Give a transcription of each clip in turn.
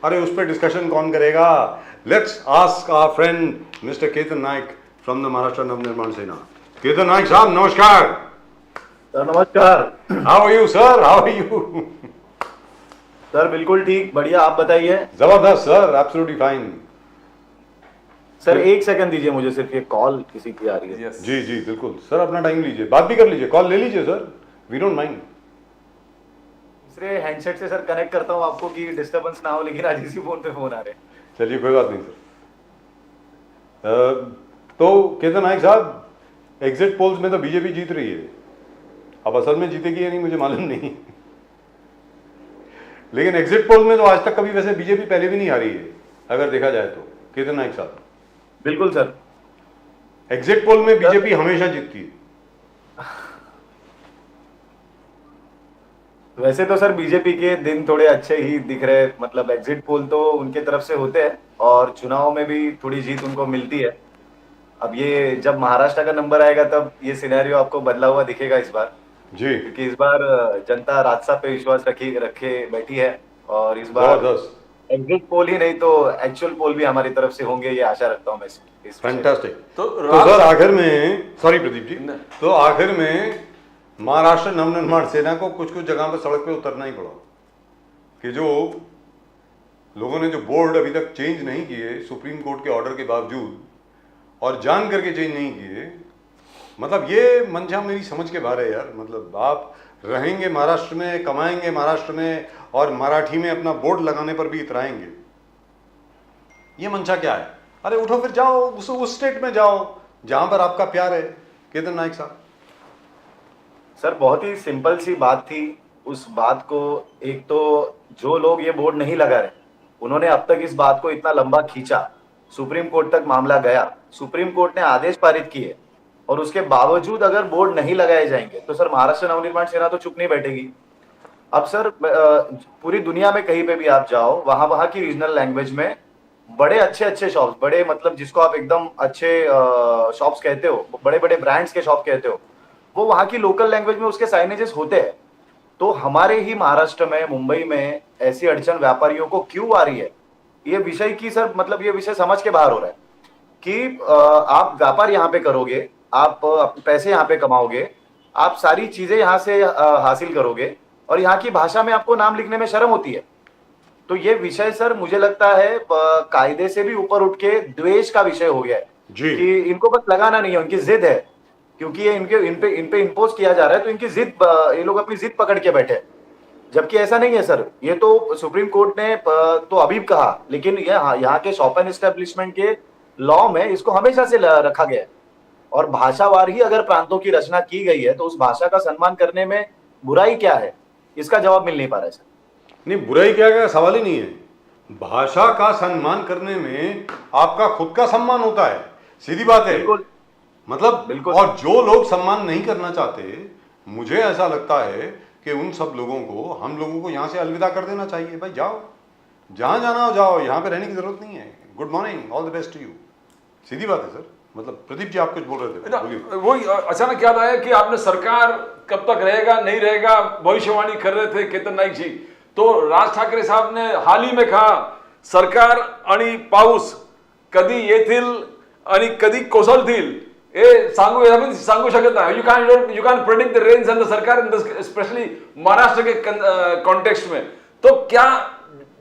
अरे उस पर डिस्कशन कौन करेगा? Let's ask our friend mister Ketan Naik from the Maharashtra Navnirman Sena. Ketan Naik साहब नमस्कार. सर नमस्कार. How are you sir? How are you? Sir बिल्कुल ठीक, बढ़िया. आप बताइए. जबरदस्त सर, एब्सोल्युटली फाइन. सर एक सेकंड दीजिए मुझे, सिर्फ ये कॉल किसी की आ रही है. जी जी बिल्कुल सर, अपना टाइम लीजिए, बात भी कर लीजिए, कॉल ले लीजिए सर, वी डोंट माइंड. दूसरे हैंडसेट से सर कनेक्ट करता हूँ आपको कि डिस्टर्बेंस ना हो, लेकिन आज इसी फोन पे फोन आ रहे हैं. चलिए कोई बात नहीं सर. तो केतन नाइक साहब, एग्जिट पोल्स में तो बीजेपी जीत रही है. अब असल में जीतेगी या नहीं मुझे मालूम नहीं, लेकिन एग्जिट पोल में तो आज तक कभी वैसे बीजेपी पहले भी नहीं हारी है अगर देखा जाए तो. केतन नाइक साहब, बिल्कुल सर. एग्जिट पोल में बीजेपी हमेशा जीतती है. वैसे तो सर बीजेपी के दिन थोड़े अच्छे ही दिख रहे, मतलब एग्जिट पोल तो उनके तरफ से होते हैं और चुनाव में भी थोड़ी जीत उनको मिलती है. अब ये जब महाराष्ट्र का नंबर आएगा तब ये सिनेरियो आपको बदला हुआ दिखेगा इस बार जी, क्योंकि इस बार जनता राजसा पे विश्वास रखे बैठी है और इस बार जबरदस्त. एग्जिट पोल ही नहीं तो एक्चुअल पोल भी हमारी तरफ से होंगे, ये आशा रखता हूं मैं इस विषय में. फैंटास्टिक. तो सर आखिर में, सॉरी प्रदीप जी, तो आखिर में महाराष्ट्र नवनिर्माण सेना को कुछ कुछ जगह पर सड़क पे उतरना ही पड़ा कि जो लोगों ने जो बोर्ड अभी तक चेंज नहीं किए सुप्रीम कोर्ट के ऑर्डर के बावजूद और जान करके चेंज नहीं किए, मतलब ये मंशा मेरी समझ के बाहर है यार. मतलब आप रहेंगे महाराष्ट्र में, कमाएंगे महाराष्ट्र में और मराठी में अपना बोर्ड लगाने पर भी इतराएंगे. ये मंशा क्या है? अरे उठो फिर जाओ उस स्टेट में जाओ जहां पर आपका प्यार है. केतन नाइक साहब सर बहुत ही सिंपल सी बात थी. उस बात को, एक तो जो लोग ये बोर्ड नहीं लगा रहे उन्होंने अब तक इस बात को इतना लंबा खींचा, सुप्रीम कोर्ट तक मामला गया, सुप्रीम कोर्ट ने आदेश पारित किए और उसके बावजूद अगर बोर्ड नहीं लगाए जाएंगे तो सर महाराष्ट्र नवनिर्माण सेना तो चुप नहीं बैठेगी. अब सर पूरी दुनिया में कहीं पे भी आप जाओ, वहां वहां की रीजनल लैंग्वेज में बड़े अच्छे शॉप्स, बड़े मतलब जिसको आप एकदम अच्छे शॉप्स कहते हो, बड़े बड़े ब्रांड्स के शॉप कहते हो, वो वहां की लोकल लैंग्वेज में उसके साइनेजेस होते हैं. तो हमारे ही महाराष्ट्र में, मुंबई में ऐसी अड़चन व्यापारियों को क्यों आ रही है, ये विषय की सर, मतलब ये विषय समझ के बाहर हो रहा है कि आप व्यापार यहाँ पे करोगे, आप पैसे यहाँ पे कमाओगे, आप सारी चीजें यहाँ से हासिल करोगे और यहाँ की भाषा में आपको नाम लिखने में शर्म होती है. तो ये विषय सर मुझे लगता है कायदे से भी ऊपर उठ के द्वेष का विषय हो गया है कि इनको बस लगाना नहीं है, उनकी जिद है क्योंकि ये इन पे इम्पोज किया जा रहा है तो इनकी जिद, ये लोग अपनी जिद पकड़ के बैठे. जबकि ऐसा नहीं है सर, ये तो सुप्रीम कोर्ट ने तो अभी कहा, लेकिन ये यहाँ के शॉप एंड एस्टेब्लिशमेंट के लॉ में इसको हमेशा से रखा गया है और भाषावार ही अगर प्रांतों की रचना की गई है तो उस भाषा का सम्मान करने में बुराई क्या है, इसका जवाब मिल नहीं पा रहा है सर. नहीं, बुराई क्या का सवाल ही नहीं है. भाषा का सम्मान करने में आपका खुद का सम्मान होता है, सीधी बात है. बिल्कुल, मतलब बिल्कुल. और जो लोग सम्मान नहीं करना चाहते, मुझे ऐसा लगता है कि उन सब लोगों को, हम लोगों को यहाँ से अलविदा कर देना चाहिए. भाई जाओ, जहाँ जाना हो जाओ, यहाँ पे रहने की जरूरत नहीं है. Good morning, all the best to you. सीधी बात है सर. मतलब प्रदीप जी आप कुछ बोल रहे थे. वही अचानक याद आया कि आपने सरकार कब तक रहेगा नहीं रहेगा भविष्यवाणी कर रहे थे केतन नाईक जी. तो राज ठाकरे साहब ने हाल ही में कहा सरकार आणि पाऊस कधी येतील आणि कधी कोसळतील हे सांगू शकत नाही. You can predict the rains and the सरकार इन दिस स्पेशली महाराष्ट्र के कॉन्टेक्स्ट में. तो क्या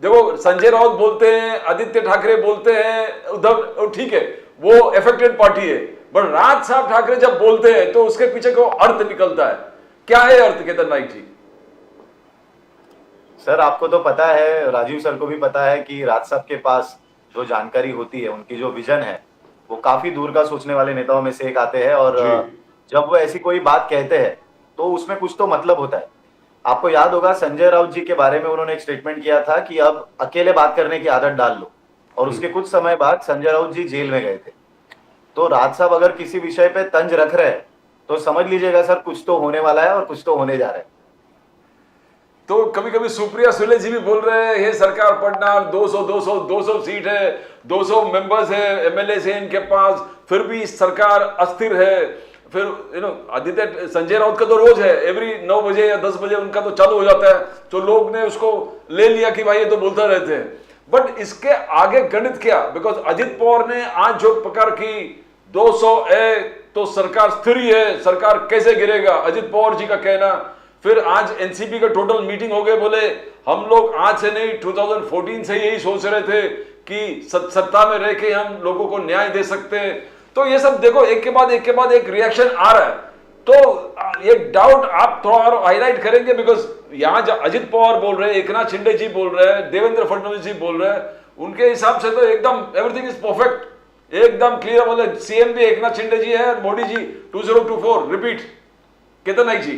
देखो, संजय राउत बोलते हैं, आदित्य ठाकरे बोलते हैं, उद्धव, ठीक है वो एफेक्टेड पार्टी है, बट राज साहब ठाकरे जब बोलते हैं तो उसके पीछे को अर्थ निकलता है. क्या है अर्थ केतन नाईक जी? सर आपको तो पता है, राजीव सर को भी पता है कि राज साहब के पास जो जानकारी होती है, उनकी जो विजन है, वो काफी दूर का सोचने वाले नेताओं में से एक आते हैं और जब वो ऐसी कोई बात कहते हैं तो उसमें कुछ तो मतलब होता है. आपको याद होगा संजय राउत जी के बारे में उन्होंने एक स्टेटमेंट किया था कि अब अकेले बात करने की आदत डाल लो और उसके कुछ समय बाद संजय राउत जी जेल में गए थे. तो राज साहब अगर किसी विषय पे तंज रख रहे हैं तो समझ लीजिएगा सर कुछ तो होने वाला है और कुछ तो होने जा रहा है. तो कभी कभी सुप्रिया सुले जी भी बोल रहे हैं ये सरकार पढ़ना 200 सीट है, 200 मेंबर्स है, एमएलए है इनके पास, फिर भी सरकार अस्थिर है. फिर आदित्य संजय राउत का तो रोज है, एवरी 9 बजे या 10 बजे उनका तो चालू हो जाता है, तो लोग ने उसको ले लिया कि भाई ये तो बोलता रहते हैं. बट इसके आगे गणित क्या? बिकॉज अजित पवार ने आज जो प्रकार की 200 है तो सरकार स्थिर ही है, सरकार कैसे गिरेगा, अजित पवार जी का कहना। फिर आज एनसीपी का टोटल मीटिंग हो गए, बोले हम लोग आज से नहीं 2014 से यही सोच रहे थे कि सत्ता में रह के हम लोगों को न्याय दे सकते हैं। तो ये सब देखो एक के बाद एक रिएक्शन आ रहा है। तो ये डाउट आप थोड़ा और हाईलाइट करेंगे, बिकॉज यहां अजित पवार बोल रहे हैं, एकनाथ शिंदे जी बोल रहे हैं, देवेंद्र फडणवीस जी बोल रहे हैं, उनके हिसाब से तो एकदम एवरीथिंग इज परफेक्ट, एकदम क्लियर। मतलब सीएम भी एकनाथ शिंदे जी है और मोदी जी 2024 रिपीट। केतन नाइक जी,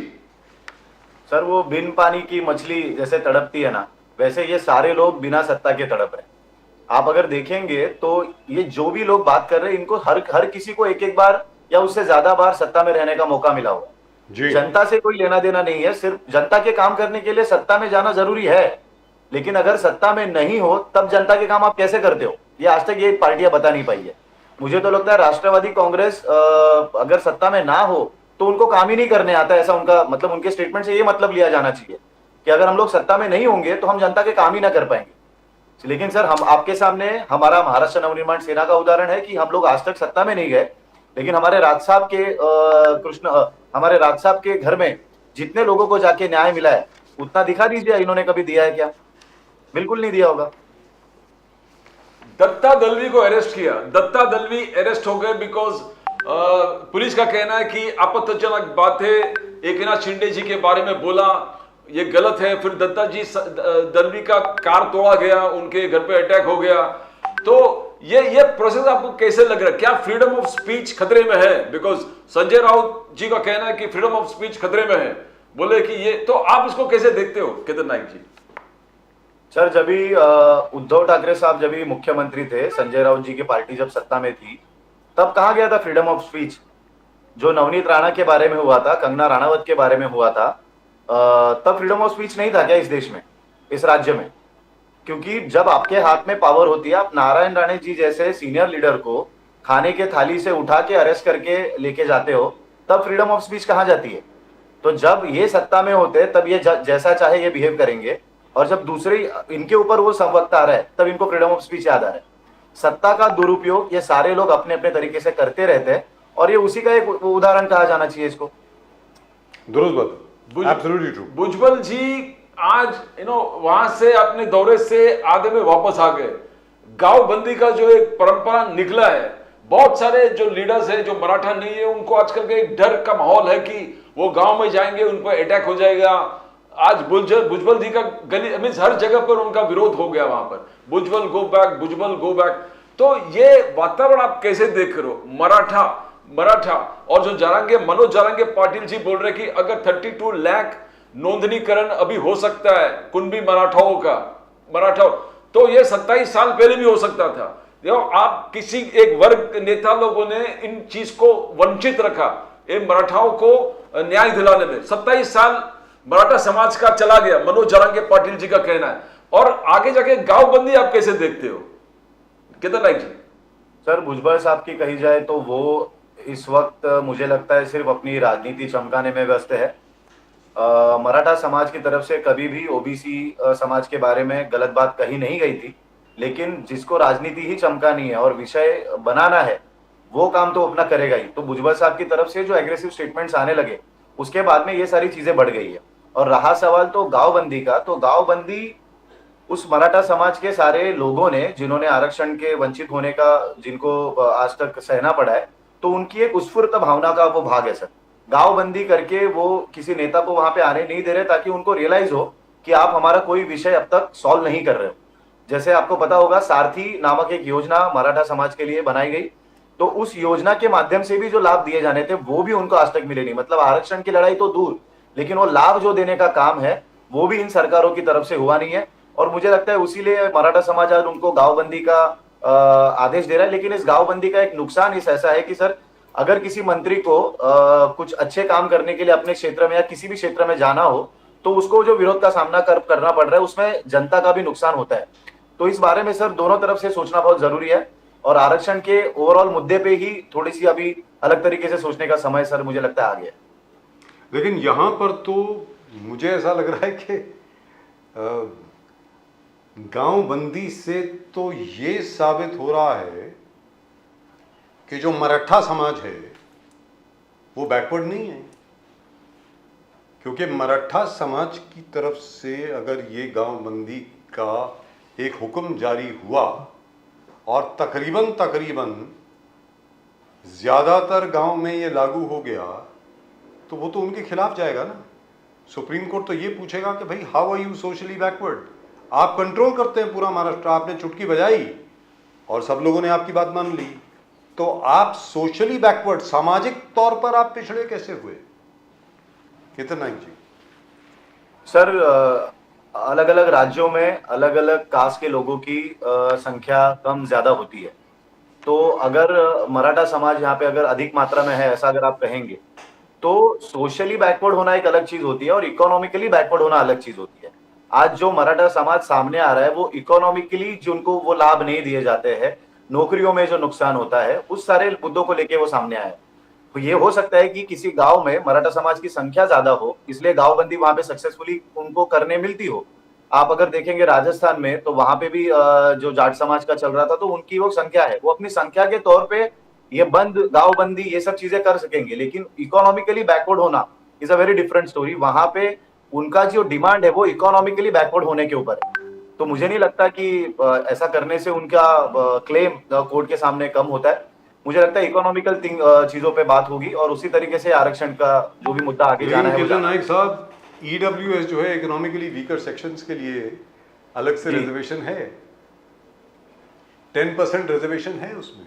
सर वो बिन पानी की मछली जैसे तड़पती है ना, वैसे ये सारे लोग बिना सत्ता के तड़प रहे हैं। आप अगर देखेंगे तो ये जो भी लोग बात कर रहे हैं, इनको हर किसी को एक बार या उससे ज्यादा बार सत्ता में रहने का मौका मिला हुआ है। जनता से कोई लेना देना नहीं है, सिर्फ जनता के काम करने के लिए सत्ता में जाना जरूरी है। लेकिन अगर सत्ता में नहीं हो तब जनता के काम आप कैसे करते हो, ये आज तक ये पार्टियां बता नहीं पाई है। मुझे तो लगता है राष्ट्रवादी कांग्रेस अगर सत्ता में ना हो तो उनको काम ही नहीं करने आता, ऐसा उनका मतलब, उनके स्टेटमेंट से ये मतलब लिया जाना चाहिए कि अगर हम लोग सत्ता में नहीं होंगे तो हम जनता के काम ही ना कर पाएंगे। लेकिन सर हम आपके सामने हमारा महाराष्ट्र नवनिर्माण सेना का उदाहरण है कि हम लोग आज तक सत्ता में नहीं गए, लेकिन हमारे राज साहब के हमारे राज साहब के घर में जितने लोगों को जाके न्याय मिला है उतना दिखा दीजिए, इन्होंने कभी दिया है क्या? बिल्कुल नहीं दिया होगा। दत्ता दलवी को अरेस्ट किया, दत्ता दलवी अरेस्ट हो गए बिकॉज पुलिस का कहना है कि आपत्तिजनक बातें एकनाथ शिंदे जी के बारे में बोला, ये गलत है। फिर दत्ता जी दलवी का कार तोड़ा गया, उनके घर पे अटैक हो गया। तो ये प्रोसेस आपको कैसे लग रहा है? क्या फ्रीडम ऑफ स्पीच खतरे में है? बिकॉज संजय राउत जी का कहना है कि फ्रीडम ऑफ स्पीच खतरे में है, बोले कि ये, तो आप इसको कैसे देखते हो केतन नाइक जी? सर जब भी उद्धव ठाकरे साहब जब भी मुख्यमंत्री थे, संजय राउत जी की पार्टी जब सत्ता में थी, तब कहा गया था फ्रीडम ऑफ स्पीच? जो नवनीत राणा के बारे में हुआ था, कंगना राणावत के बारे में हुआ था, तब फ्रीडम ऑफ स्पीच नहीं था क्या इस देश में, इस राज्य में? क्योंकि जब आपके हाथ में पावर होती है, आप नारायण राणे जी जैसे सीनियर लीडर को खाने के थाली से उठा के अरेस्ट करके लेके जाते हो, तब फ्रीडम ऑफ स्पीच कहाँ जाती है? तो जब ये सत्ता में होते हैं तब ये जैसा चाहे ये बिहेव करेंगे, और जब दूसरे इनके ऊपर वो सब वक्त आ रहा है तब इनको फ्रीडम ऑफ स्पीच याद आ रहा है। सत्ता का दुरुपयोग ये सारे लोग अपने अपने तरीके से करते रहते हैं, और ये उसी का एक उदाहरण कहा जाना चाहिए इसको। दुरुस्त बात, एब्सोल्युटली ट्रू। भुजबल जी आज वहां से अपने दौरे से आधे में वापस आ गए। गांव बंदी का जो एक परंपरा निकला है, बहुत सारे जो लीडर्स है जो मराठा नहीं है, उनको आजकल के एक डर का माहौल है कि वो गांव में जाएंगे उन पर अटैक हो जाएगा। आज भुजबल जी का गली मीन्स हर जगह पर उनका विरोध हो गया वहां पर, भुजबल गो बैक, भुजबल गो बैक। तो ये वातावरण आप कैसे देख रहे हो? मराठा और जो जारांगे, मनोज जारांगे पाटिल जी बोल रहे कि अगर 32 लाख नोंदनीकरण अभी हो सकता है कुणबी मराठा, तो ये 27 साल पहले भी हो सकता था। देखो आप किसी एक वर्ग नेता लोगों ने इन चीज को वंचित रखा, इन मराठाओं को न्याय दिलाने में 27 साल मराठा समाज का चला गया, मनोज जारांगे पाटिल जी का कहना है। और आगे जाके गांव बंदी आप कैसे देखते हो केतन नाइक जी? सर भुजबल साहब की कही जाए तो वो इस वक्त मुझे लगता है सिर्फ अपनी राजनीति चमकाने में व्यस्त है। मराठा समाज की तरफ से कभी भी ओबीसी समाज के बारे में गलत बात कही नहीं गई थी, लेकिन जिसको राजनीति ही चमकानी है और विषय बनाना है वो काम तो अपना करेगा ही। तो भुजबल साहब की तरफ से जो एग्रेसिव स्टेटमेंट्स आने लगे उसके बाद में ये सारी चीजें बढ़ गई है। और रहा सवाल तो गांव बंदी का, तो गांव बंदी उस मराठा समाज के सारे लोगों ने जिन्होंने आरक्षण के वंचित होने का, जिनको आज तक सहना पड़ा है, तो उनकी एक उत्स्फूर्त भावना का वो भाग है सर। गांव बंदी करके वो किसी नेता को वहां पे आने नहीं दे रहे ताकि उनको रियलाइज हो कि आप हमारा कोई विषय अब तक सॉल्व नहीं कर रहे हो। जैसे आपको पता होगा सारथी नामक एक योजना मराठा समाज के लिए बनाई गई, तो उस योजना के माध्यम से भी जो लाभ दिए जाने थे वो भी उनको आज तक मिले नहीं। मतलब आरक्षण की लड़ाई तो दूर, लेकिन वो लाभ जो देने का काम है वो भी इन सरकारों की तरफ से हुआ नहीं है। और मुझे लगता है उसीलिए मराठा समाज आज उनको गांवबंदी का आदेश दे रहा है। लेकिन इस गांवबंदी का एक नुकसान इस ऐसा है कि सर अगर किसी मंत्री को कुछ अच्छे काम करने के लिए अपने क्षेत्र में या किसी भी क्षेत्र में जाना हो तो उसको जो विरोध का सामना करना पड़ रहा है उसमें जनता का भी नुकसान होता है। तो इस बारे में सर दोनों तरफ से सोचना बहुत जरूरी है, और आरक्षण के ओवरऑल मुद्दे पे ही थोड़ी सी अभी अलग तरीके से सोचने का समय सर मुझे लगता है आ गया। लेकिन यहाँ पर तो मुझे ऐसा लग रहा है कि गांव बंदी से तो ये साबित हो रहा है कि जो मराठा समाज है वो बैकवर्ड नहीं है, क्योंकि मराठा समाज की तरफ से अगर ये गांव बंदी का एक हुक्म जारी हुआ और तकरीबन ज़्यादातर गांव में ये लागू हो गया, तो वो तो उनके खिलाफ जाएगा ना। सुप्रीम कोर्ट तो ये पूछेगा कि भाई how are you socially backward, आप कंट्रोल करते हैं पूरा महाराष्ट्र, आपने चुटकी बजाई और सब लोगों ने आपकी बात मान ली, तो आप सोशली बैकवर्ड, सामाजिक तौर पर आप पिछड़े कैसे हुए? केतन नाइक जी। सर, अलग अलग राज्यों में अलग अलग कास्ट के लोगों की संख्या कम ज्यादा होती है। तो अगर मराठा समाज यहाँ पे अगर अधिक मात्रा में है, ऐसा अगर आप कहेंगे, तो सोशली बैकवर्ड होना एक अलग चीज होती है और इकोनॉमिकली बैकवर्ड होना अलग चीज होती है। आज जो मराठा समाज सामने आ रहा है वो इकोनॉमिकली जिनको वो लाभ नहीं दिए जाते हैं, नौकरियों में जो नुकसान होता है, उस सारे मुद्दों को लेके वो सामने आया है। तो ये हो सकता है कि किसी गांव में मराठा समाज की संख्या ज्यादा हो, इसलिए गांव बंदी वहां पे सक्सेसफुली उनको करने मिलती हो। आप अगर देखेंगे राजस्थान में, तो वहां पे भी जो जाट समाज का चल रहा था, तो उनकी वो संख्या है, वो अपनी संख्या के तौर पे ये बंद, गांव बंदी, ये सब चीजें कर सकेंगे, लेकिन इकोनॉमिकली बैकवर्ड होना is a very different story. वहां पे उनका जो डिमांड है वो इकोनॉमिकली बैकवर्ड होने के ऊपर है। तो मुझे नहीं लगता कि ऐसा करने से उनका क्लेम कोर्ट के सामने कम होता है। मुझे लगता है इकोनॉमिकल चीजों पे बात होगी और उसी तरीके से आरक्षण का जो भी मुद्दा आगे जाना है। केतन नाइक साहब, ईडब्ल्यूएस जो है इकोनॉमिकली वीकर सेक्शंस के लिए अलग से रिजर्वेशन है, 10% रिजर्वेशन है उसमें।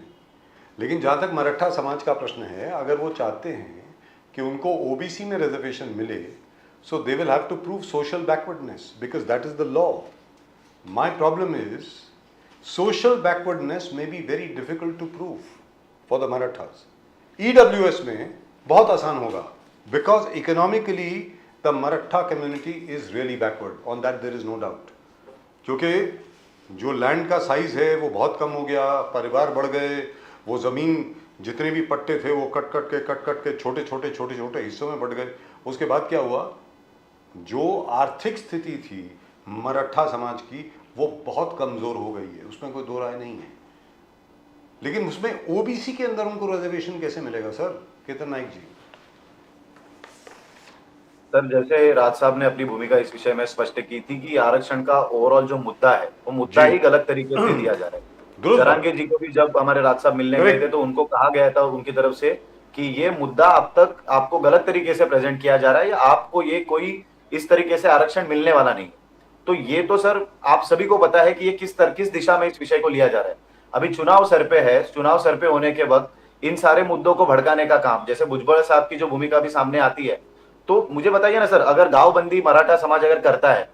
लेकिन जहां तक मराठा समाज का प्रश्न है, अगर वो चाहते हैं कि उनको ओबीसी में रिजर्वेशन मिले, so they will have to prove social backwardness because that is the law. My problem is social backwardness may be very difficult to prove for the Marathas. EWS में बहुत आसान होगा because economically the Maratha community is really backward. On that there is no doubt. क्योंकि जो land का size है वो बहुत कम हो गया, परिवार बढ़ गए, वो ज़मीन जितने भी पट्टे थे वो कट कट के छोटे छोटे हिस्सों में बढ़ गए। उसके बाद क्या हुआ, जो आर्थिक स्थिति थी मराठा समाज की वो बहुत कमज़ोर हो गई है, उसमें कोई दो राय नहीं है। लेकिन उसमें ओबीसी के अंदर उनको रिजर्वेशन कैसे मिलेगा सर? केतन नाइक जी। सर, जैसे राज साहब ने अपनी भूमिका इस विषय में स्पष्ट की थी कि आरक्षण का ओवरऑल जो मुद्दा है वो मुद्दा ही गलत तरीके से दिया जा रहा है। जरांगे जी को भी जब हमारे राज साहब मिलने गए थे तो उनको कहा गया था उनकी तरफ से कि ये मुद्दा अब तक आपको गलत तरीके से प्रेजेंट किया जा रहा है, या आपको ये कोई इस तरीके से आरक्षण मिलने वाला नहीं। तो ये तो सर आप सभी को पता है कि ये किस दिशा में इस विषय को लिया जा रहा है। अभी चुनाव सर पे है, चुनाव सर पे होने के वक्त इन सारे मुद्दों को भड़काने का काम, जैसे भुजबल साहब की जो भूमिका भी सामने आती है, तो मुझे बताइए ना सर, अगर गांव बंदी मराठा समाज अगर करता है,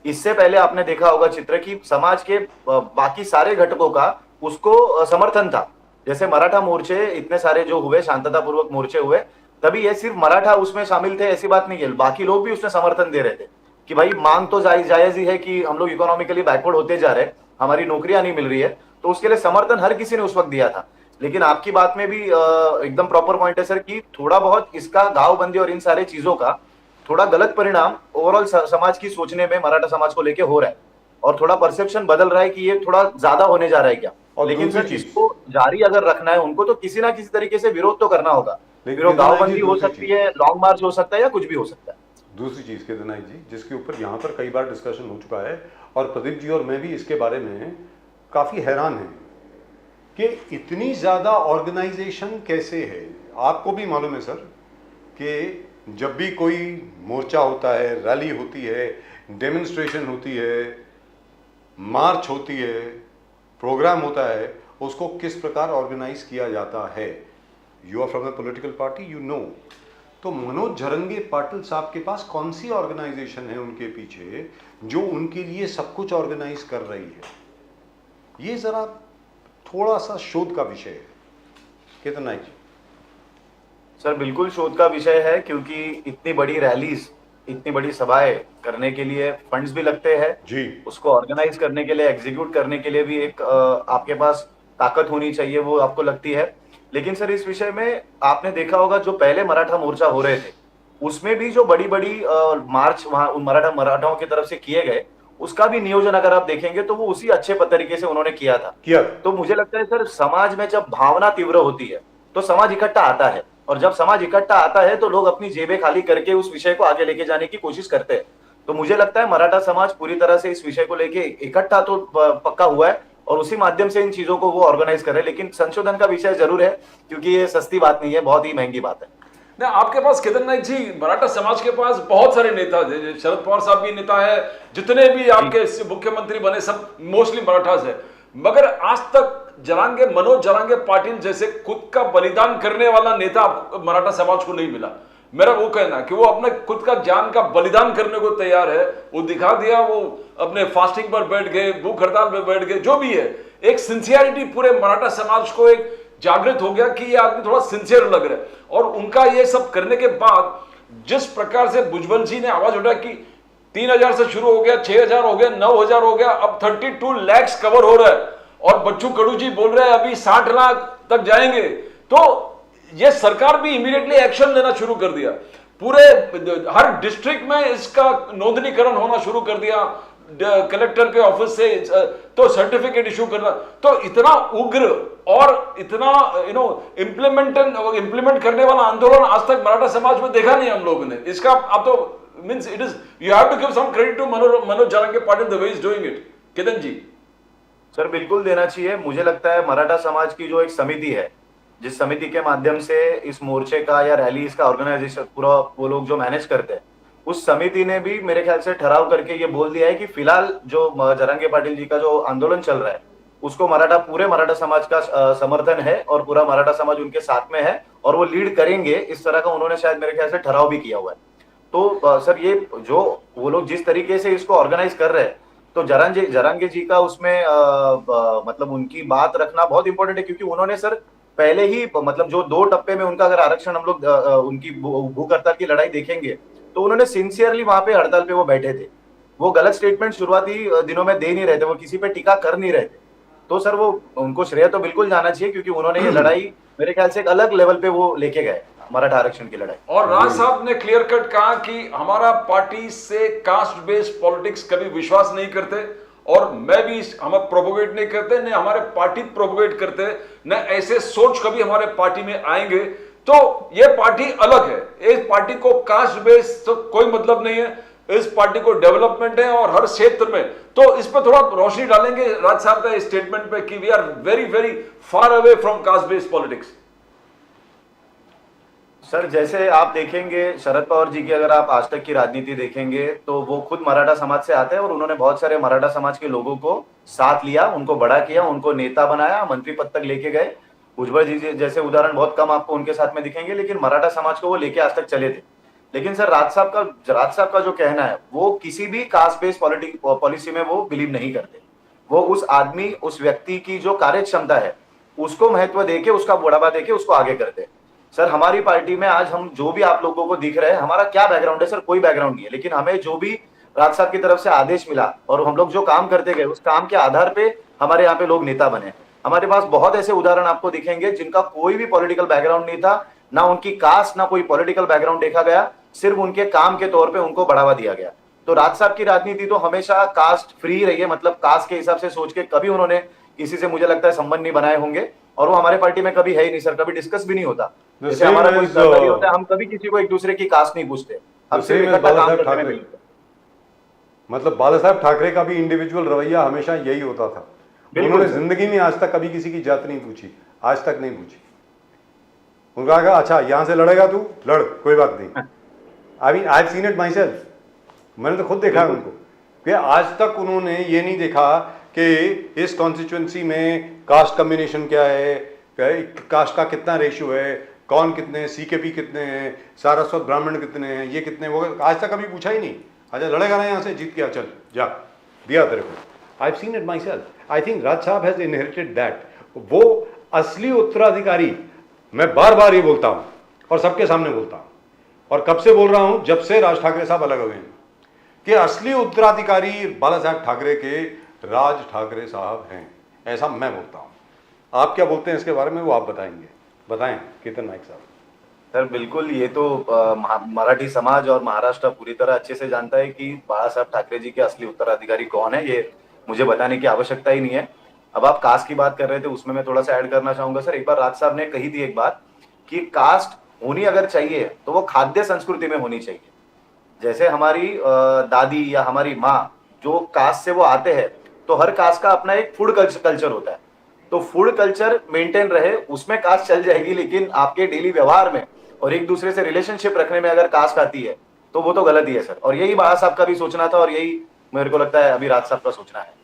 इससे पहले आपने देखा होगा चित्र की समाज के बाकी सारे घटकों का उसको समर्थन था। जैसे मराठा मोर्चे इतने सारे जो हुए, शांततापूर्वक मोर्चे हुए, तभी ये सिर्फ मराठा उसमें शामिल थे ऐसी बात नहीं है, बाकी लोग भी उसमें समर्थन दे रहे थे कि भाई मांग तो जायज ही है कि हम लोग इकोनॉमिकली बैकवर्ड होते जा रहे हैं, हमारी नौकरियां नहीं मिल रही है, तो उसके लिए समर्थन हर किसी ने उस वक्त दिया था। लेकिन आपकी बात में भी एकदम प्रॉपर पॉइंट है सर कि थोड़ा बहुत इसका गांव बंदी और इन सारे चीजों का थोड़ा गलत परिणाम ओवरऑल समाज की सोचने में मराठा समाज को लेके हो रहा है और थोड़ा परसेप्शन बदल रहा है कि ये थोड़ा ज्यादा होने जा रहा है क्या। लेकिन सर इसको जारी अगर रखना है उनको, तो किसी ना किसी तरीके से विरोध तो करना होगा। फिर गांव बंदी हो सकती है, लॉन्ग मार्च हो सकता है, या कुछ भी हो सकता है। दूसरी चीज केतन नाइक जी, जिसके ऊपर यहाँ पर कई बार डिस्कशन हो चुका है और प्रदीप जी और मैं भी इसके बारे में काफी हैरान हैं कि इतनी ज्यादा ऑर्गेनाइजेशन कैसे है। आपको भी मालूम है सर कि जब भी कोई मोर्चा होता है, रैली होती है, डेमोन्स्ट्रेशन होती है, मार्च होती है, प्रोग्राम होता है, उसको किस प्रकार ऑर्गेनाइज किया जाता है। You are from the political party, you know. तो मनोज झरंगे पाटिल साहब के पास कौन सी ऑर्गेनाइजेशन है उनके पीछे जो उनके लिए सब कुछ ऑर्गेनाइज कर रही है? ये जरा थोड़ा सा शोध का विषय है। केतन नाइक जी। सर बिल्कुल शोध का विषय है, क्योंकि इतनी बड़ी रैलीज, इतनी बड़ी सभाएं करने के लिए फंड्स भी लगते हैं जी, उसको ऑर्गेनाइज करने के लिए, एग्जीक्यूट करने के लिए भी एक आपके पास ताकत होनी चाहिए, वो आपको लगती है। लेकिन सर इस विषय में आपने देखा होगा जो पहले मराठा मोर्चा हो रहे थे उसमें भी जो बड़ी बड़ी मार्च वहां उन मराठाओं की तरफ से किए गए, उसका भी नियोजन अगर आप देखेंगे तो वो उसी अच्छे तरीके से उन्होंने किया था। किया। तो मुझे लगता है सर, समाज में जब भावना तीव्र होती है तो समाज इकट्ठा आता है, और जब समाज इकट्ठा आता है तो लोग अपनी जेबें खाली करके उस विषय को आगे लेके जाने की कोशिश करते हैं। तो मुझे लगता है मराठा समाज पूरी तरह से इस विषय को लेके इकट्ठा तो पक्का हुआ है, और उसी माध्यम से इन चीजों को वो ऑर्गेनाइज कर रहे हैं। लेकिन संशोधन का विषय जरूर है, क्योंकि ये सस्ती बात नहीं है, बहुत ही महंगी बात है। ना आपके पास केदार नाइक जी, मराठा समाज के पास बहुत सारे नेता थे, शरद पवार साहब भी नेता है, जितने भी आपके मुख्यमंत्री बने सब मोस्टली मराठास है, मगर आज तक मनोज जरांगे पाटिल जैसे खुद का बलिदान करने वाला नेता मराठा समाज को नहीं मिला। मेरा वो कहना कि वो अपने खुद का जान का बलिदान करने को तैयार है, वो दिखा दिया, वो अपने फास्टिंग पर बैठ गए, भूख हड़ताल पर बैठ गए, जो भी है, एक सिंसियरिटी पूरे मराठा समाज को एक जागृत हो गया कि ये आदमी थोड़ा सिंसियर लग रहा है। और उनका ये सब करने के बाद जिस प्रकार से भुजबल जी ने आवाज उठाया कि 3000 से शुरू हो गया, 6000 हो गया, 9000 हो गया, अब 32 लाख कवर हो रहा है, और बच्चू कडू जी बोल रहे हैं अभी 60 लाख तक जाएंगे, तो ये सरकार भी इमीडिएटली एक्शन लेना शुरू कर दिया। पूरे हर डिस्ट्रिक्ट में इसका नोंदनीकरण होना शुरू कर दिया, कलेक्टर के ऑफिस से तो सर्टिफिकेट इशू करना। तो इतना उग्र और इतना इम्प्लीमेंट करने वाला आंदोलन आज तक मराठा समाज में देखा नहीं हम लोगों ने। इसका आप तो means it is you have to give some credit to Manoj Jarange Patil the way is doing it. Ketan ji sir, बिल्कुल देना चाहिए। मुझे लगता है मराठा समाज की जो एक समिति है, जिस समिति के माध्यम से इस मोर्चे का या रैली का ऑर्गेनाइजेशन पूरा वो लोग जो मैनेज करते हैं, उस समिति ने भी मेरे ख्याल से ठहराव करके ये बोल दिया है कि फिलहाल जो जरांगे पाटिल जी का जो आंदोलन चल रहा है उसको पूरे मराठा समाज का समर्थन है, और पूरा मराठा समाज उनके साथ में है, और वो लीड करेंगे, इस तरह का उन्होंने शायद मेरे ख्याल से ठहराव भी किया हुआ है। तो सर, ये जो वो लोग जिस तरीके से इसको ऑर्गेनाइज कर रहे हैं, तो जरांगे जी का उसमें मतलब उनकी बात रखना बहुत इंपॉर्टेंट है, क्योंकि उन्होंने सर पहले ही मतलब जो 2 टप्पे में उनका अगर आरक्षण हम लोग उनकी भूख हड़ताल की लड़ाई देखेंगे, तो उन्होंने सिंसियरली वहां पे हड़ताल पे वो बैठे थे। वो गलत स्टेटमेंट शुरुआती दिनों में दे नहीं रहे थे, वो किसी पे टीका कर नहीं रहे थे। तो सर, वो उनको श्रेय तो बिल्कुल जाना चाहिए, क्योंकि उन्होंने ये लड़ाई मेरे ख्याल से एक अलग लेवल पे वो लेके गए, मराठा आरक्षण की लड़ाई। और राज साहब ने क्लियर कट कहा कि हमारा पार्टी से कास्ट बेस्ड पॉलिटिक्स कभी विश्वास नहीं करते, और मैं भी हम प्रोपोगेट नहीं करते, न हमारे पार्टी प्रोपोगेट करते, न ऐसे सोच कभी हमारे पार्टी में आएंगे। तो ये पार्टी अलग है, इस पार्टी को कास्ट बेस्ड तो कोई मतलब नहीं है, इस पार्टी को डेवलपमेंट है और हर क्षेत्र में। तो इस पर थोड़ा रोशनी डालेंगे राज साहब का स्टेटमेंट पे कि we are very very far away from caste based politics. Sir, जैसे आप देखेंगे शरद पवार जी की, अगर आप आज तक की राजनीति देखेंगे तो वो खुद मराठा समाज से आते हैं, और उन्होंने बहुत सारे मराठा समाज के लोगों को साथ लिया, उनको बड़ा किया, उनको नेता बनाया, मंत्री पद तक लेके गए। भुजबल जी जैसे उदाहरण बहुत कम आपको उनके साथ में दिखेंगे, लेकिन मराठा समाज को वो लेके आज तक चले थे। लेकिन सर, राज साहब का जो कहना है, वो किसी भी कास्ट बेस्ड पॉलिसी में वो बिलीव नहीं करते। वो उस आदमी, उस व्यक्ति की जो कार्य क्षमता है उसको महत्व देके, उसका बढ़ावा देके उसको आगे करते हैं। सर, हमारी पार्टी में आज हम जो भी आप लोगों को दिख रहे हैं, हमारा क्या बैकग्राउंड है सर? कोई बैकग्राउंड नहीं है, लेकिन हमें जो भी राज साहब की तरफ से आदेश मिला और हम लोग जो काम करते गए, उस काम के आधार पे हमारे यहाँ पे लोग नेता बने। हमारे पास बहुत ऐसे उदाहरण आपको दिखेंगे जिनका कोई भी पॉलिटिकल बैकग्राउंड नहीं था, ना उनकी कास्ट, ना कोई पॉलिटिकल बैकग्राउंड देखा गया, सिर्फ उनके काम के तौर पे उनको बढ़ावा दिया गया। तो राज साहब की राजनीति तो हमेशा कास्ट फ्री रही है, मतलब कास्ट के हिसाब से सोच के कभी उन्होंने किसी से, मुझे लगता है, संबंध नहीं बनाए होंगे, और वो हमारे पार्टी में कभी है ही नहीं सर, कभी डिस्कस भी नहीं होता। जैसे हमारा कोई सरकारी होता है, हम कभी किसी को एक दूसरे की कास्ट नहीं पूछते, हम सिर्फ इकट्ठा काम करने में। मतलब बाला साहब ठाकरे का भी इंडिविजुअल रवैया हमेशा यही होता था। उन्होंने जिंदगी में आज तक कभी किसी की जात नहीं पूछी, आज तक नहीं पूछी। उनका कहा अच्छा यहां से लड़ेगा तू लड़, कोई बात नहीं। आई have seen it my self, मैंने तो खुद देखा है उनको, कि आज तक उन्होंने ये नहीं देखा कि इस कॉन्स्टिट्यूंसी में कास्ट कम्बिनेशन क्या है, कास्ट का कितना रेशियो है, कौन कितने, सीकेपी कितने हैं, सारस्वत ब्राह्मण कितने हैं, ये कितने, वो आज तक कभी पूछा ही नहीं। अच्छा लड़ेगा ना यहाँ से, जीत गया, चल जा, दिया तेरे को। I have seen it myself. I think Raj Sahab has inherited that. वो असली उत्तराधिकारी, मैं बार बार ये बोलता हूँ और सबके सामने बोलता हूँ, और कब से बोल रहा हूँ, जब से राज ठाकरे साहब अलग हुए हैं, कि असली उत्तराधिकारी बाला साहब ठाकरे के राज ठाकरे साहब हैं, ऐसा मैं बोलता हूँ। आप क्या बोलते हैं इसके बारे में, वो आप बताएंगे, बताएं केतन नाइक साहब। सर बिल्कुल, ये तो मराठी समाज और महाराष्ट्र पूरी तरह अच्छे से जानता है कि बाला साहब ठाकरे जी के असली उत्तराधिकारी कौन है। ये मुझे बताने की आवश्यकता ही नहीं है। अब आप कास्ट की बात कर रहे थे, उसमें मैं थोड़ा सा ऐड करना चाहूंगा सर। एक बार राज साहब ने कही थी एक बात कि कास्ट होनी अगर चाहिए तो वो खाद्य संस्कृति में होनी चाहिए। जैसे हमारी दादी या हमारी माँ जो कास्ट से वो आते हैं, तो हर कास्ट का अपना एक फूड कल्चर होता है। तो फूड कल्चर मेंटेन रहे उसमें कास्ट चल जाएगी, लेकिन आपके डेली व्यवहार में और एक दूसरे से रिलेशनशिप रखने में अगर कास्ट आती है तो वो तो गलत ही है सर। और यही बाला साहब का भी सोचना था और यही मेरे को लगता है अभी राज साहब का सोचना है।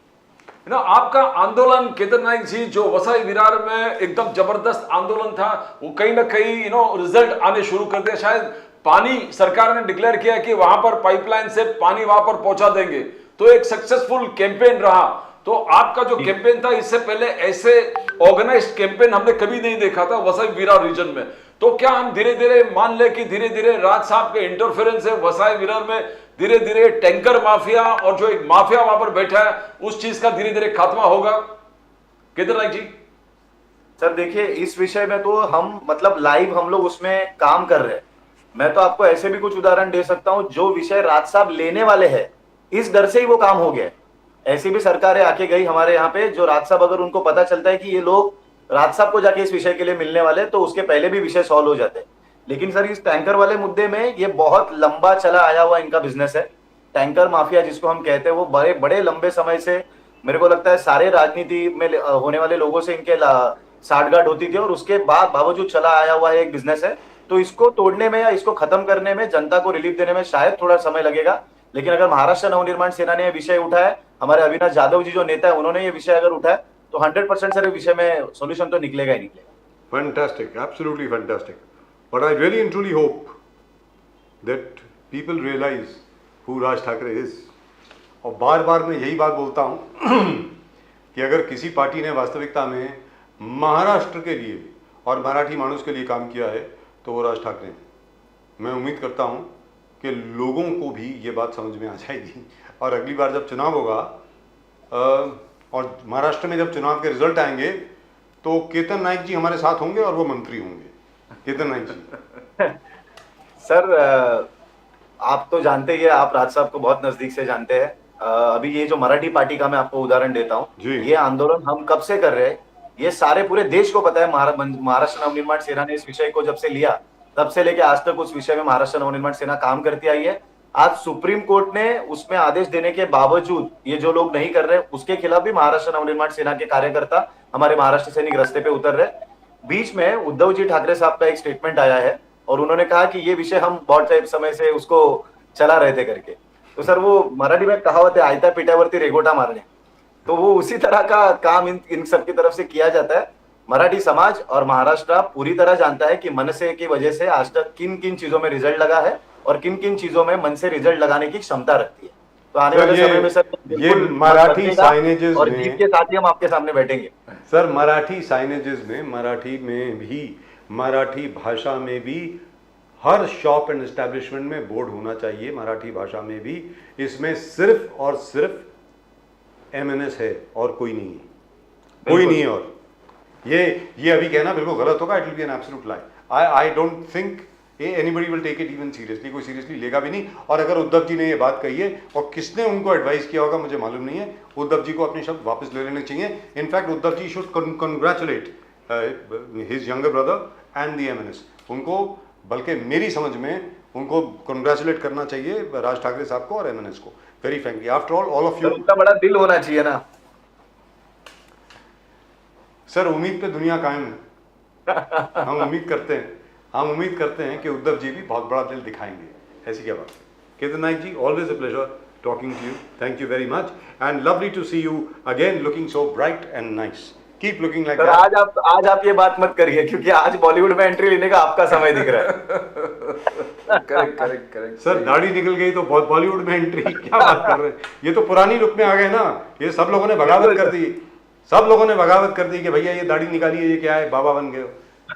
आपका आंदोलन केदार नाइक जी जो वसई विरार में एकदम जबरदस्त आंदोलन था, वो कहीं ना कहीं रिजल्ट आने शुरू कर दिया। शायद पानी सरकार ने डिक्लेयर किया कि वहां पर पाइपलाइन से पानी वहां पर पहुंचा देंगे, तो एक सक्सेसफुल कैंपेन रहा। तो आपका जो कैंपेन था, इससे पहले ऐसे ऑर्गेनाइज्ड कैंपेन हमने कभी नहीं देखा था वसई विरार रीजन में। तो क्या हम धीरे धीरे मान ले कि धीरे धीरे राज साहब के इंटरफेरेंस है वसई विरार में, धीरे धीरे टैंकर माफिया और जो एक माफिया वहां पर बैठा है उस चीज का धीरे धीरे खात्मा होगा? केदार नाइक जी सर देखिए, इस विषय में तो हम मतलब लाइव हम लोग उसमें काम कर रहे हैं। मैं तो आपको ऐसे भी कुछ उदाहरण दे सकता हूं, जो विषय राज साहब लेने वाले हैं इस डर से ही वो काम हो गया। ऐसी भी सरकारें आके गई हमारे यहाँ पे, जो राज साहब अगर उनको पता चलता है कि ये लोग राज साहब को जाके इस विषय के लिए मिलने वाले, तो उसके पहले भी विषय सॉल्व हो जाते हैं। लेकिन सर इस टैंकर वाले मुद्दे में ये बहुत लंबा चला आया हुआ इनका बिजनेस है। टैंकर माफिया जिसको हम कहते हैं, वो बड़े बड़े लंबे समय से मेरे को लगता है सारे राजनीति में होने वाले लोगों से इनके साठगांठ होती थी और उसके बाद बावजूद चला आया हुआ है एक बिजनेस है। तो इसको तोड़ने में या इसको खत्म करने में, जनता को रिलीफ देने में शायद थोड़ा समय लगेगा। लेकिन अगर महाराष्ट्र नवनिर्माण सेना ने यह विषय उठाया, हमारे अविनाश यादव जी जो नेता है उन्होंने ये विषय अगर उठाया, तो 100% सर विषय में सोल्यूशन तो निकलेगा ही निकलेगा। Fantastic, absolutely fantastic. But I really and truly hope that people realize who Raj Thackeray is. और बार बार मैं यही बात बोलता हूँ कि अगर किसी पार्टी ने वास्तविकता में महाराष्ट्र के लिए और मराठी मानुस के लिए काम किया है तो वो राज ठाकरे हैं। मैं उम्मीद करता हूँ कि लोगों को भी ये बात समझ में आ जाएगी और अगली बार जब चुनाव होगा और महाराष्ट्र में जब चुनाव के रिजल्ट आएंगे तो केतन नाइक जी हमारे साथ होंगे और वो मंत्री होंगे। केतन नाइक जी सर आप तो जानते ही हैं, आप राज साहब को बहुत नजदीक से जानते हैं। अभी ये जो मराठी पार्टी का मैं आपको उदाहरण देता हूँ, ये आंदोलन हम कब से कर रहे हैं ये सारे पूरे देश को पता है। महाराष्ट्र नवनिर्माण सेना ने इस विषय को जब से लिया तब से लेके आज तक उस विषय में महाराष्ट्र नवनिर्माण सेना काम करती आई है। आज सुप्रीम कोर्ट ने उसमें आदेश देने के बावजूद ये जो लोग नहीं कर रहे, उसके खिलाफ भी महाराष्ट्र नवनिर्माण सेना के कार्यकर्ता, हमारे महाराष्ट्र सैनिक रास्ते पे उतर रहे। बीच में उद्धव जी ठाकरे साहब का एक स्टेटमेंट आया है और उन्होंने कहा कि ये विषय हम बहुत समय से उसको चला रहे थे करके। तो सर वो मराठी में कहावत है, आयता पिठावरती रेगोटा मारने, तो वो उसी तरह का काम इन सब की तरफ से किया जाता है। मराठी समाज और महाराष्ट्र पूरी तरह जानता है कि मनसे की वजह से आज तक किन किन चीजों में रिजल्ट लगा है और किन किन चीजों में मन से रिजल्ट लगाने की क्षमता रखती है। तो आने वाले समय में सर ये मराठी साइनेजेस और जीत के साथ ही हम आपके सामने बैठेंगे। सर मराठी साइनेजेस में, मराठी में भी, मराठी भाषा में भी हर शॉप एंड एस्टेब्लिशमेंट में बोर्ड होना चाहिए मराठी भाषा में भी। इसमें सिर्फ और सिर्फ एमएनएस है और कोई नहीं है, कोई नहीं है। और ये अभी कहना बिल्कुल गलत होगा। It will be an absolute lie. I don't think anybody will take it even seriously. कोई सीरियसली लेगा भी नहीं। और अगर उद्धव जी ने ये बात कही है और किसने उनको एडवाइस किया होगा मुझे मालूम नहीं है, उद्धव जी को अपने शब्द वापस ले लेने चाहिए। In fact Uddhav ji should congratulate his younger brother and the MNS. उनको, बल्कि मेरी समझ में उनको कंग्रेचुलेट करना चाहिए राज ठाकरे साहब को और एमएनएस को। Very frankly, after all of you, उतना बड़ा दिल होना चाहिए ना सर। उम्मीद पे दुनिया कायम है। हम उम्मीद करते हैं कि उद्धव जी भी बहुत बड़ा दिल दिखाएंगे। ऐसी क्या बात है। Ketan Naik ji, always a pleasure talking to you. Thank you very much and lovely to see you again looking so bright and nice. Keep looking like that. आज आप ये बात मत करिए क्योंकि आज बॉलीवुड में एंट्री लेने का आपका समय दिख रहा है। करेक्ट सर, दाढ़ी निकल गई तो बहुत बॉलीवुड में एंट्री, क्या बात कर रहे हैं। ये तो पुरानी लुक में आ गए ना। ये सब लोगों ने बगावत कर दी, कि भैया ये दाढ़ी निकालिए, ये क्या है, बाबा बन गए।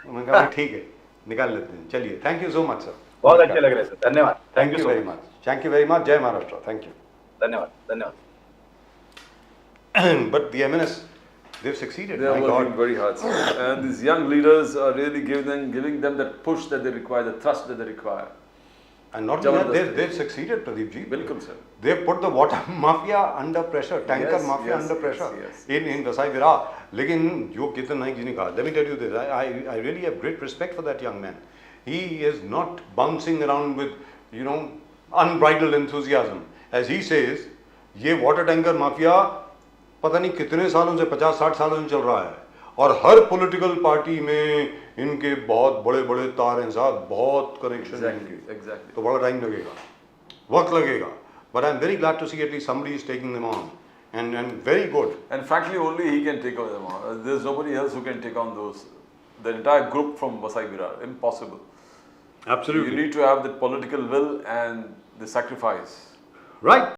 मैंने कहा ठीक है, निकाल लेते हैं। चलिए, thank you so much sir. बहुत अच्छे लग रहे हैं सर, धन्यवाद। Thank you very much. Thank you very much. जय महाराष्ट्र। Thank you. धन्यवाद। But the MNS they've succeeded. They are My working God. very hard, sir. And these young leaders are really giving them that push that they require, the thrust that they require. And not only that, Jabardast. they've succeeded, Pradeep ji. Bilkul, sir. They've put the water mafia under pressure, tanker Yes, mafia yes, under yes, pressure yes. in Vasai Virar. लेकिन जो Ketan Naik ji ने कहा, let me tell you this, I really have great respect for that young man. He is not bouncing around with, you know, unbridled enthusiasm. As he says, ये water tanker mafia पता नहीं कितने सालों से 50-60 सालों से चल रहा है और हर पॉलिटिकल पार्टी में इनके बहुत बड़े बड़े तार हैं साहब, बहुत कनेक्शन हैं इनके, Exactly. तो बड़ा टाइम लगेगा, वक्त लगेगा, but I'm very glad to see at least somebody is taking them on and very good. And frankly, only he can take on them. There's nobody else who can take on the entire group from Vasai Virar. Impossible. Absolutely. You need to have the political will and the sacrifice. Right.